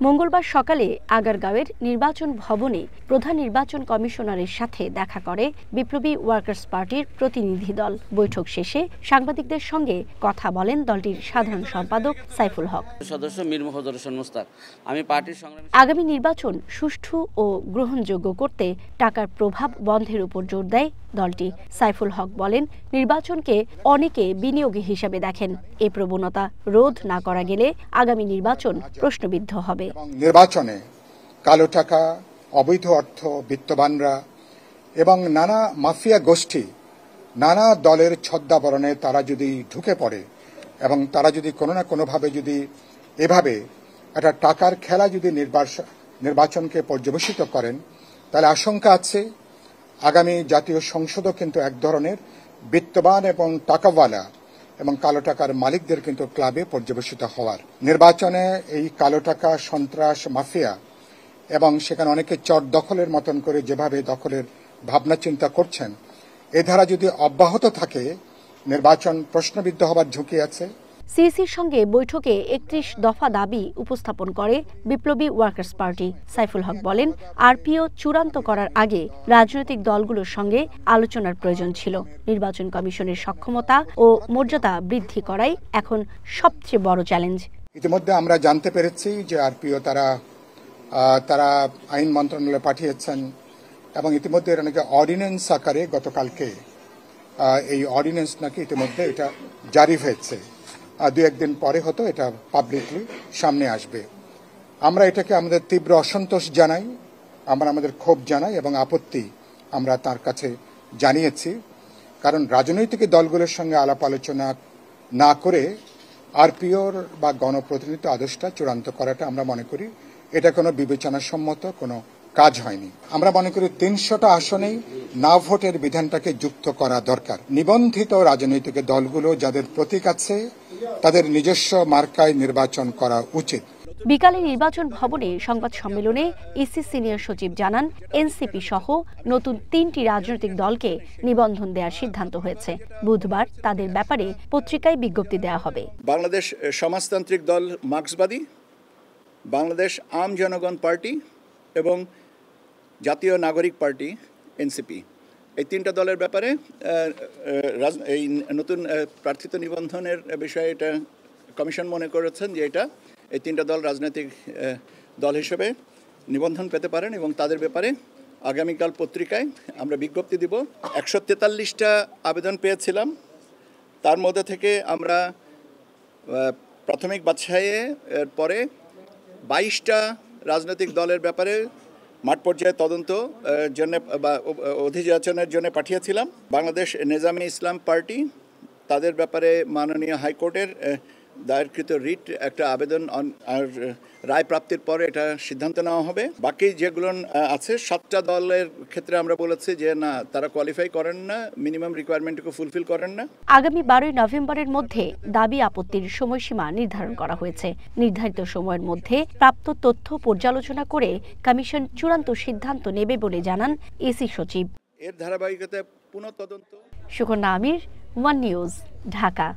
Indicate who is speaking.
Speaker 1: মঙ্গলবার সকালে আগারগাঁওয়ের নির্বাচন ভবনে প্রধান নির্বাচন কমিশনারের সাথে দেখা করে বিপ্লবী ওয়ার্কার্স পার্টির প্রতিনিধি দল। বৈঠক শেষে সাংবাদিকদের সঙ্গে কথা বলেন দলটির সাধারণ সম্পাদক সাইফুল হক।
Speaker 2: সদস্য মীর মুহাজ্জর হোসেন মুস্তাক, আমি পার্টির সংগ্রামী।
Speaker 1: আগামী নির্বাচন সুষ্ঠু ও গ্রহণযোগ্য করতে টাকার প্রভাব বন্ধের উপর জোর দেয় দলটি। সাইফুল হক বলেন, নির্বাচনকে অনেকে বিনিয়োগী হিসেবে দেখেন। এই প্রবণতা রোধ না করা গেলে আগামী নির্বাচন প্রশ্নবিদ্ধ হবে।
Speaker 3: নির্বাচনে কালো টাকা, অবৈধ অর্থ, বিত্তবানরা এবং নানা মাফিয়া গোষ্ঠী নানা দলের ছদ্মাবরণে তারা যদি ঢুকে পড়ে এবং তারা যদি কোনো না কোনোভাবে যদি এভাবে একটা টাকার খেলা যদি নির্বাচনকে পর্যবেসিত করেন, তাহলে আশঙ্কা আছে আগামী জাতীয় সংসদও কিন্তু এক ধরনের বিত্তবান এবং টাকাওয়ালা এবং কালো টাকার মালিকদের কিন্তু ক্লাবে পর্যবেসিত হওয়ার। নির্বাচনে এই কালো টাকা, সন্ত্রাস, মাফিয়া এবং সেখানে অনেকে চট দখলের মতন করে যেভাবে দখলের ভাবনা চিন্তা করছেন, এ ধারা যদি অব্যাহত থাকে নির্বাচন প্রশ্নবিদ্ধ হবার ঝুঁকি আছে।
Speaker 1: সিইসির সঙ্গে বৈঠকে ৩১ দফা দাবি উপস্থাপন করে বিপ্লবী ওয়ার্কার্স পার্টি। সাইফুল হক বলেন, আরপিও চূড়ান্ত করার আগে রাজনৈতিক দলগুলোর সঙ্গে আলোচনার প্রয়োজন ছিল। নির্বাচন কমিশনের সক্ষমতা ও মর্যাদা বৃদ্ধি করাই এখন সবচেয়ে বড় চ্যালেঞ্জ।
Speaker 3: ইতিমধ্যে আমরা জানতে পেরেছি যে আরপিও তারা আইন মন্ত্রণালয়ে পাঠিয়েছেন এবং ইতিমধ্যে এটা নাকি অর্ডিন্যান্স আকারে গতকালকে এই অর্ডিন্যান্স নাকি ইতিমধ্যে এটা জারি হয়েছে। দু একদিন পরে হয়তো এটা পাবলিকলি সামনে আসবে। আমরা এটাকে আমাদের তীব্র অসন্তোষ জানাই, আমরা আমাদের ক্ষোভ জানাই এবং আপত্তি আমরা তার কাছে জানিয়েছি। কারণ রাজনৈতিক দলগুলোর সঙ্গে আলাপ আলোচনা না করে আরপিওর বা গণপ্রতিনিধিত্ব আদেশটা চূড়ান্ত করাটা আমরা মনে করি এটা কোনো বিবেচনাসম্মত কোনো কাজ হয়নি। আমরা মনে করি ৩০০টা আসনেই না ভোটের বিধানটাকে যুক্ত করা দরকার। নিবন্ধিত রাজনৈতিক দলগুলো যাদের প্রতীক আছে তাদের নিজস্ব মার্কায় নির্বাচন করা উচিত।
Speaker 1: বিকালে নির্বাচন ভবনে সংবাদ সম্মেলনে ইসি সিনিয়র সচিব জানান, এনসিপি সহ নতুন ৩টি রাজনৈতিক দলকে নিবন্ধন দেওয়ার সিদ্ধান্ত হয়েছে। বুধবার তাদের ব্যাপারে পত্রিকায় বিজ্ঞপ্তি দেওয়া হবে।
Speaker 4: বাংলাদেশ সমাজতান্ত্রিক দল মার্ক্সবাদী, বাংলাদেশ আম জনগণ পার্টি এবং জাতীয় নাগরিক পার্টি এনসিপি, এই ৩টা দলের ব্যাপারে এই নতুন প্রার্থিত নিবন্ধনের বিষয়ে এটা কমিশন মনে করেছেন যে এই ৩টা দল রাজনৈতিক দল হিসেবে নিবন্ধন পেতে পারেন এবং তাদের ব্যাপারে আগামীকাল পত্রিকায় আমরা বিজ্ঞপ্তি দিব। ১৪৩টা আবেদন পেয়েছিলাম, তার মধ্যে থেকে আমরা প্রাথমিক বাছাইয়ের পরে ২২টা রাজনৈতিক দলের ব্যাপারে মাঠ পর্যায়ে তদন্ত জন্য বা অধিযাচনের জন্য পাঠিয়েছিলাম। বাংলাদেশ নেজামে ইসলাম পার্টি, তাদের ব্যাপারে মাননীয় হাইকোর্টের দায়েরকৃত রিট একটা আবেদন আর রায় প্রাপ্তির পরে এটা সিদ্ধান্ত নেওয়া হবে। বাকি যেগুলো আছে 7টা দলের ক্ষেত্রে আমরা বলেছি যে না, তারা কোয়ালিফাই করেন না, মিনিমাম রিকোয়ারমেন্টকে ফুলফিল করেন না।
Speaker 1: আগামী 12ই নভেম্বরের মধ্যে দাবি আপত্তির সময়সীমা নির্ধারণ করা হয়েছে। নির্ধারিত সময়ের মধ্যে প্রাপ্ত তথ্য পর্যালোচনা করে কমিশন চূড়ান্ত সিদ্ধান্ত নেবে বলে জানান ইসি সচিব।
Speaker 4: এর ধারাবাহিকতায় পুনঃ তদন্ত।
Speaker 1: সুকন্যা আমির, ওয়ান নিউজ, ঢাকা।